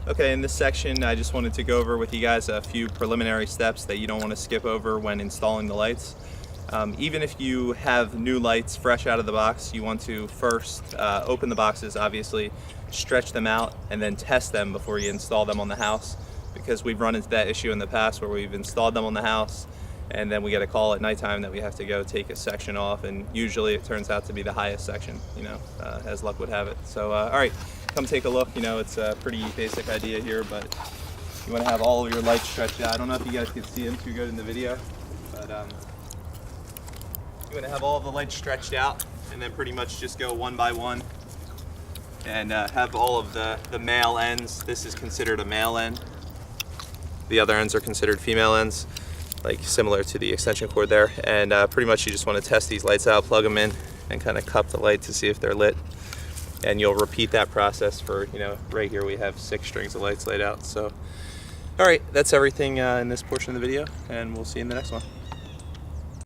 Okay, in this section I just wanted to go over with you guys a few preliminary steps that you don't want to skip over when installing the lights. Even if you have new lights fresh out of the box, you want to first open the boxes, obviously, stretch them out, and then test them before you install them on the house, because we've run into that issue in the past where we've installed them on the house and then we get a call at nighttime that we have to go take a section off, and usually it turns out to be the highest section, as luck would have it. So all right, come take a look. It's a pretty basic idea here, but you want to have all of your lights stretched out. I don't know if you guys can see them too good in the video, but you want to have all of the lights stretched out and then pretty much just go one by one and have all of the male ends. This is considered a male end. The other ends are considered female ends, like similar to the extension cord there. And pretty much you just want to test these lights out, plug them in, and kind of cup the light to see if they're lit. And you'll repeat that process for, right here we have 6 strings of lights laid out. So, all right, that's everything in this portion of the video, and we'll see you in the next one.